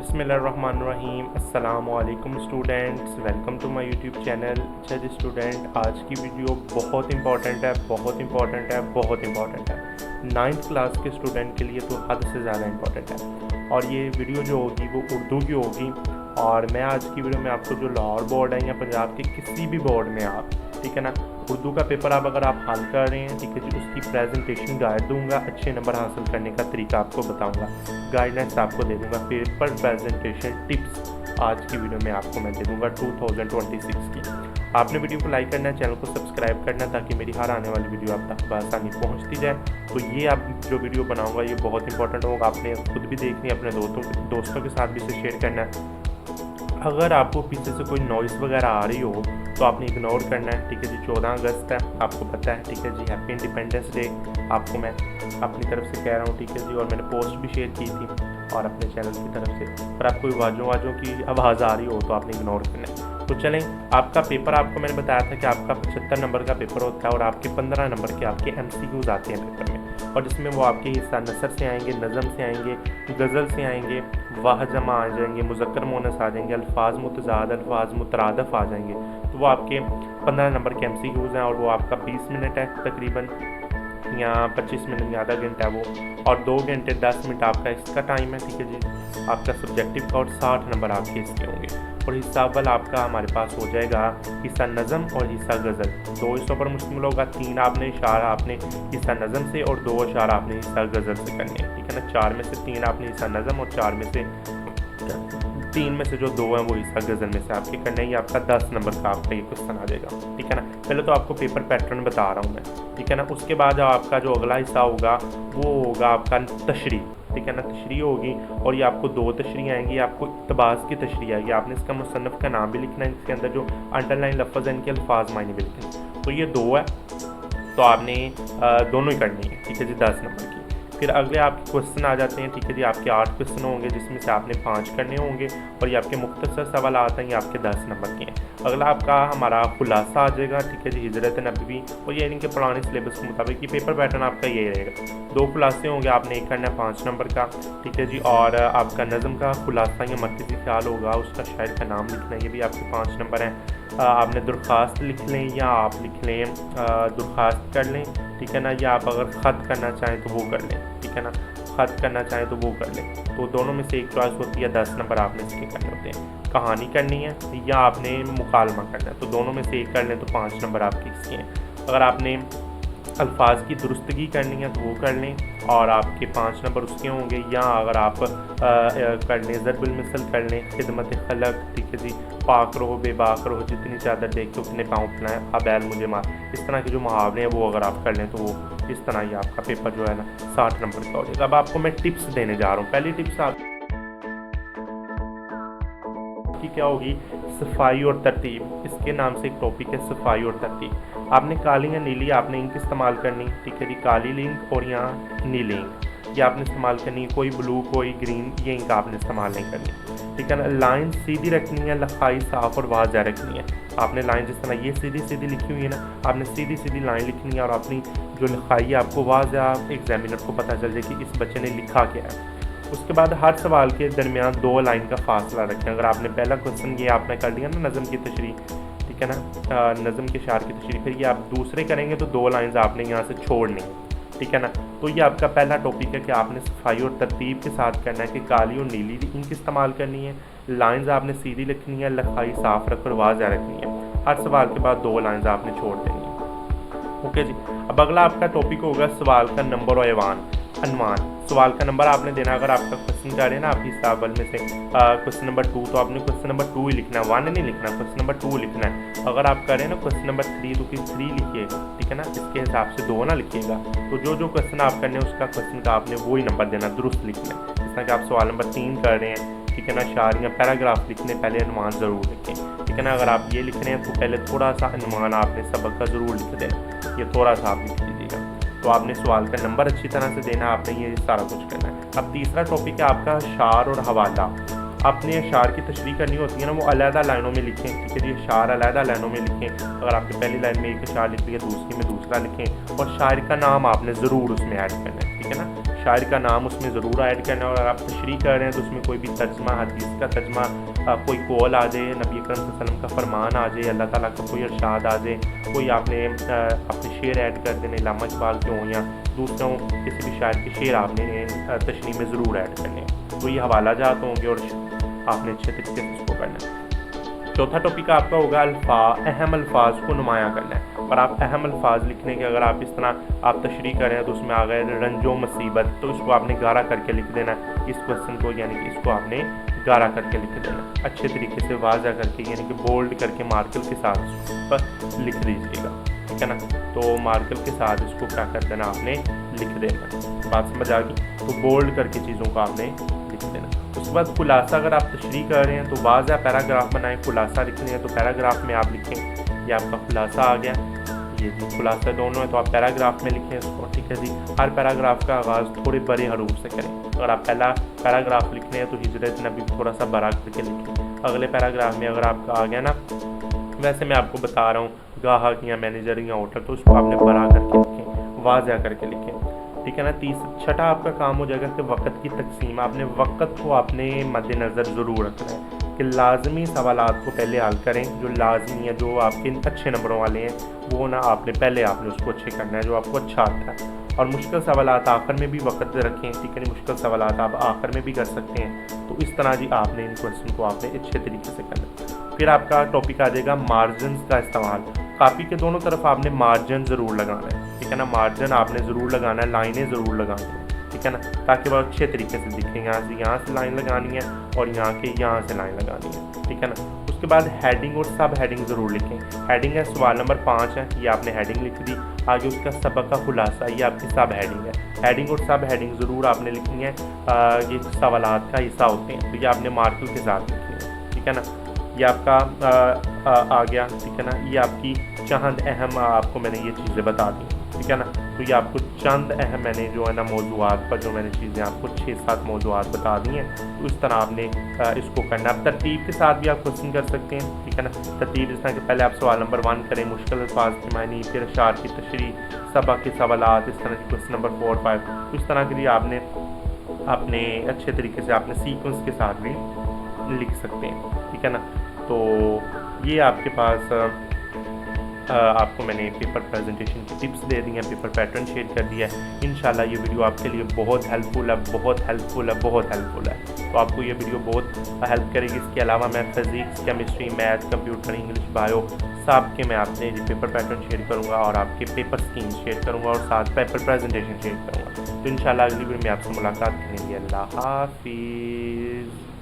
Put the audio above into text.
बिस्मिल्लाहिर्रहमानिर्रहीम। अस्सलाम वालेकुम students, welcome to my YouTube channel. अच्छा जी स्टूडेंट, आज की वीडियो बहुत इंपॉर्टेंट है, बहुत इंपॉर्टेंट है, बहुत इंपॉर्टेंट है। 9th क्लास के स्टूडेंट के लिए तो हद से ज़्यादा इंपॉर्टेंट है। और ये वीडियो जो होगी वो उर्दू की होगी। और मैं आज की वीडियो में आपको जो लाहौर बोर्ड है या पंजाब के किसी भी बोर्ड में आप, ठीक है ना, उर्दू का पेपर अगर आप हल कर रहे हैं, ठीक है जी, उसकी प्रेजेंटेशन गाइड दूंगा, अच्छे नंबर हासिल करने का तरीका आपको बताऊंगा, गाइडलाइंस आपको दे दूंगा, पेपर प्रेजेंटेशन टिप्स आज की वीडियो में आपको मैं दे दूंगा 2026 की। आपने वीडियो को लाइक करना है, चैनल को सब्सक्राइब करना है ताकि मेरी हर आने वाली वीडियो आप तक बआसानी पहुंचती जाए। तो ये आप जो वीडियो बनाऊंगा ये बहुत इंपॉर्टेंट होगा, आपने खुद भी देखनी है, अपने दोस्तों के साथ भी इसे शेयर करना है। अगर आपको पीछे से कोई नॉइज़ वगैरह आ रही हो तो आपने इग्नोर करना है, ठीक है जी। 14 अगस्त है, आपको पता है, ठीक है जी। हैप्पी इंडिपेंडेंस डे आपको मैं अपनी तरफ से कह रहा हूँ, ठीक है जी। और मैंने पोस्ट भी शेयर की थी और अपने चैनल की तरफ से, पर आपको आवाज़ों की आवाज़ आ रही हो तो आपने इग्नोर करना है। तो चलें, आपका पेपर आपको मैंने बताया था कि आपका 75 नंबर का पेपर होता है और आपके 15 नंबर के आपके MCQs आते हैं पेपर में। और जिसमें वो आपके हिस्सा नसर से आएंगे, नज़म से आएंगे, गज़ल से आएंगे, वाह जमा आ जाएंगे, मुज़क्कर मोनस आ जाएंगे, अल्फाज मुतज़ाद, अल्फाज मुतरादफ़ आ जाएंगे। तो वो आपके 15 नंबर के MCQs हैं और वो आपका 20 मिनट है तकरीबन, या 25 मिनट या आधा घंटा वो, और 2 घंटे 10 मिनट आपका इसका टाइम है, ठीक है जी, आपका सब्जेक्टिव का। और 60 नंबर आपके इसके होंगे। और हिस्सा अव्वल आपका हमारे पास हो जाएगा हिस्सा नज़म और हिस्सा गज़ल। 2 हिस्सों पर मुश्तमिल होगा। 3 आपने इशारा आपने हिस्सा नज़म से और 2 इशारा आपने हिस्सा गज़ल से करने हैं, ठीक है ना। 4 में से 3 आपने हिस्सा नज़म और 3 में से जो 2 हैं वो हिस्सा गज़ल में से आपके करने हैं। ये आपका 10 नंबर का आपका ये क्वेश्चन आ जाएगा, ठीक है ना। पहले तो आपको पेपर पैटर्न बता रहा हूँ मैं, ठीक है ना। उसके बाद आपका जो अगला हिस्सा होगा वो होगा आपका तशरीह, ठीक है ना। तशरीह होगी और ये आपको 2 तशरीह आएंगी। आपको इक़्तिबास की तशरीह आएगी, आपने इसका मुसन्नफ़ का नाम भी लिखना है, इसके अंदर जो अंडरलाइन लफ्ज़ है इनके अल्फाज मायने भी लिखने हैं। तो ये 2 है, तो आपने दोनों ही करनी है, ठीक है जी, 10 नंबर की। फिर अगले आपके क्वेश्चन आ जाते हैं, ठीक है जी। आपके 8 क्वेश्चन होंगे जिसमें से आपने 5 करने होंगे और ये आपके मुख्तसर सवाल आते हैं, ये आपके 10 नंबर के हैं। अगला आपका हमारा खुलासा आ जाएगा, ठीक है जी, हिजरत नबवी, और ये इनके पुराने सिलेबस के मुताबिक ये पेपर पैटर्न आपका ये रहेगा। 2 खुलासे होंगे, आपने एक करना है 5 नंबर का, ठीक है जी। और आपका नज़म का खुलासा या मरकज़ी ख्याल होगा, उसका शायर का नाम लिखना है, ये भी आपके 5 नंबर हैं। आपने दरख्वास्त लिख लें या आप लिख लें, दरख्वास्त कर लें, ठीक है ना, या आप अगर ख़त करना चाहें तो वो कर लें, ठीक है ना। ख़त करना चाहें तो वो कर लें। तो दोनों में से एक चॉइस होती है, 10 नंबर आपने इसके करने होते हैं। कहानी करनी है या आपने मुकालमा करना है, तो दोनों में से एक कर लें तो 5 नंबर आपके इसके हैं। अगर आपने अल्फाज की दुरुस्तगी करनी है तो वो कर लें और आपके 5 नंबर उसके होंगे। या अगर आप कर लें ज़रबुल मिसल कर लें, खिदमत खलक, ठीक है जी, पाक रहो बेबाक रहो, जितनी चादर देखते उतने पाँव फैलाएं, अबैल मुझे मार, इस तरह के जो मुहावरे हैं वो अगर आप कर लें तो वो इस तरह ही आपका पेपर जो है ना 60 नंबर का हो जाएगा। अब आपको मैं टिप्स देने जा रहा हूँ। पहली टिप्स आपकी क्या होगी, सफाई और तरतीब। इसके नाम से एक टॉपिक है, सफाई और तरतीब। आपने काली या नीली आपने इंक इस्तेमाल करनी, ठीक है जी, काली इंक और यहाँ नीली इंक ये आपने इस्तेमाल करनी, कोई ब्लू कोई ग्रीन ये इंक आपने इस्तेमाल नहीं करनी, ठीक है ना। लाइन सीधी रखनी है, लिखाई साफ और वाज़ह रखनी है। आपने लाइन जिस तरह ये सीधी सीधी लिखी हुई है ना, आपने सीधी सीधी लाइन लिखनी है और अपनी जो लिखाई है आपको वाज़ह एग्जामिनर को पता चल जाए कि इस बच्चे ने लिखा क्या है। उसके बाद हर सवाल के दरमियान 2 लाइन का फासला रखें। अगर आपने पहला क्वेश्चन ये आपने कर लिया ना नज़म की तशरीह, ठीक है ना, नज़म के शार की तशरीह, फिर ये आप दूसरे करेंगे तो 2 लाइन्स आपने यहाँ से छोड़नी है, ठीक है ना। तो ये आपका पहला टॉपिक है कि आपने सफाई और तरतीब के साथ करना है कि काली और नीली इंक इस्तेमाल करनी है, लाइन्स आपने सीधी लिखनी है, लिखाई साफ रख कर वाज़ह रखनी है। हर सवाल के बाद 2 लाइन्स आपने छोड़ देनी है, ओके जी। अब अगला आपका टॉपिक होगा सवाल का नंबर और अनवान। सवाल का नंबर आपने देना, अगर आपका क्वेश्चन जा रहे हैं ना आपकी हिसाबल में से क्वेश्चन नंबर 2, तो आपने क्वेश्चन नंबर 2 ही लिखना है, 1 नहीं लिखना, क्वेश्चन नंबर 2 लिखना है। अगर आप करें ना क्वेश्चन नंबर 3 तो कि 3 लिखिएगा, ठीक है ना, इसके हिसाब से 2 ना लिखिएगा। तो जो क्वेश्चन आप करने हैं उसका क्वेश्चन का आपने वही नंबर देना, दुरुस्त लिखना है। जिस तरह कि आप सवाल नंबर 3 कर रहे हैं, ठीक है ना, शार या पैराग्राफ लिखने पहले अनुमान ज़रूर लिखें, ठीक है ना। अगर आप ये लिख रहे हैं तो पहले थोड़ा सा अनुमान आपने सबक का ज़रूर लिख देना, ये थोड़ा सा आप लिख लीजिएगा। तो आपने सवाल का नंबर अच्छी तरह से देना, आपने ये सारा कुछ करना है। अब तीसरा टॉपिक है आपका शार और हवाला। आपने शार की तशरीह करनी होती है ना, वो अलहदा लाइनों में लिखें, ठीक है जी, शार अलहदा लाइनों में लिखें। अगर आपने पहली लाइन में एक शार लिख लिया दूसरी में दूसरा लिखें और शायर का नाम आपने ज़रूर उसमें ऐड करना है, ठीक है ना। शायर का नाम उसमें ज़रूर ऐड करना है। और अगर आप तशरीह कर रहे हैं तो उसमें कोई भी तर्जमा, हदीस का तर्जमा, कोई कौल आ जाए, नबी अकरम सल्लल्लाहु अलैहि वसल्लम का फरमान आ जाए, अल्लाह ताला का कोई इरशाद आ जाए, कोई आपने अपने शेर ऐड कर देने, इल्लामा इकबाल के हों या दूसरों किसी भी शायर के शेर आपने तशरीह में ज़रूर ऐड करने हैं। तो ये हवाला जात होंगे और आपने अच्छे तरीके से इसको करना है। चौथा टॉपिक आपका होगा अहम अल्फाज को नुमायाँ करना है। और आप अहम अल्फाज लिखने के अगर आप इस तरह आप तशरीह करें तो उसमें आ गए रंजो मुसीबत, तो इसको आपने गारा करके लिख देना है इस क्वेश्चन को, यानी कि इसको आपने गारा करके लिख देना अच्छे तरीके से वाज़ा करके, यानी कि बोल्ड करके मार्कर के साथ पर लिख दीजिएगा, ठीक है ना। तो मार्कर के साथ इसको क्या कर देना, आपने लिख देना। बात समझ आ गई? तो बोल्ड करके चीज़ों को आपने लिख देना। उसके बाद खुलासा अगर आप तशरीह कर रहे हैं तो वाज़ा पैराग्राफ बनाएं, खुलासा लिखने हैं तो पैराग्राफ में आप लिखें। ये आपका खुलासा आ गया, ये जी खुलासा दोनों है तो आप पैराग्राफ में लिखें इसको, ठीक है जी। हर पैराग्राफ का आगाज़ थोड़े बड़े हरूफ से करें। अगर आप पहला पैराग्राफ लिख रहे हैं तो हिजरत नबी थोड़ा सा बड़ा करके लिखें। अगले पैराग्राफ में अगर आपका आ गया ना, वैसे मैं आपको बता रहा हूँ गाहक या मैनेजर या होटल, तो उसको आपने बड़ा करके लिखें, वाज़ा करके लिखें, ठीक है ना। छठा आपका काम हो जाएगा कि वक़्त की तकसीम, आपने वक़्त को आपने मद्देनज़र ज़रूर रखना है कि लाजमी सवालात को पहले हल करें, जो लाजमी है, जो आपके अच्छे नंबरों वाले हैं वो ना आपने पहले आपने उसको अच्छे करना है, जो आपको अच्छा आता है। और मुश्किल सवालात आखिर में भी वक़्त रखें, ठीक है। मुश्किल सवालात आप आखिर में भी कर सकते हैं। तो इस तरह जी आपने इन क्वेश्चन को आपने अच्छे तरीके से करना। फिर आपका टॉपिक आ जाएगा मार्जिन का इस्तेमाल। कापी के दोनों तरफ आपने मार्जिन ज़रूर लगाना है, ठीक है ना। मार्जिन आपने ज़रूर लगाना है, लाइनें ज़रूर लगानी है, ठीक है ना, ताकि वो अच्छे तरीके से दिखें। यहाँ से लाइन लगानी है और यहाँ से लाइन लगानी है, ठीक है ना। उसके बाद हेडिंग और सब हेडिंग ज़रूर लिखें। हेडिंग है सवाल नंबर 5 है, ये आपने हेडिंग लिख दी। आगे उसका सबक का खुलासा, ये आपकी सब हेडिंग है। हेडिंग और सब हेडिंग ज़रूर आपने लिखनी है, ये सवालात का हिस्सा होते हैं, तो ये आपने मार्कर के साथ लिखनी है, ठीक है ना। ये आपका आ गया, ठीक है ना। ये आपकी चंद अहम आपको मैंने ये चीज़ें बता दी, ठीक है ना। तो ये आपको चंद अहम मैंने जो है ना मौज़ूआत पर जो मैंने चीज़ें आपको 6-7 मौज़ूआत बता दी हैं, तो इस तरह आपने इसको करना। आप तरतीब के साथ भी आप क्वेश्चन कर सकते हैं, ठीक है ना। तरतीब इस तरह के पहले आप सवाल नंबर 1 करें, मुश्किल अल्फाज के मायने, फिर अशार की तशरीह, सबक के सवालात, इस तरह के क्वेश्चन नंबर 4, 5, तो इस तरह के लिए आपने अपने अच्छे तरीके से आपने सीक्वेंस के साथ भी लिख सकते हैं, ठीक है ना। तो ये आपके पास आपको मैंने पेपर प्रेजेंटेशन की टिप्स दे दी हैं, पेपर पैटर्न शेयर कर दिया है। इंशाल्लाह ये वीडियो आपके लिए बहुत हेल्पफुल है, बहुत हेल्पफुल है, बहुत हेल्पफुल है। तो आपको ये वीडियो बहुत हेल्प करेगी। इसके अलावा मैं physics, chemistry, math, computer, English, bio सब के मैं आपने पेपर पैटर्न शेयर करूँगा और आपके पेपर स्कीम शेयर करूँगा और साथ पेपर प्रेजेंटेशन शेयर करूँगा। तो इंशाल्लाह अगली वीडियो में आपसे मुलाकात करेंगे। अल्लाह हाफिज़।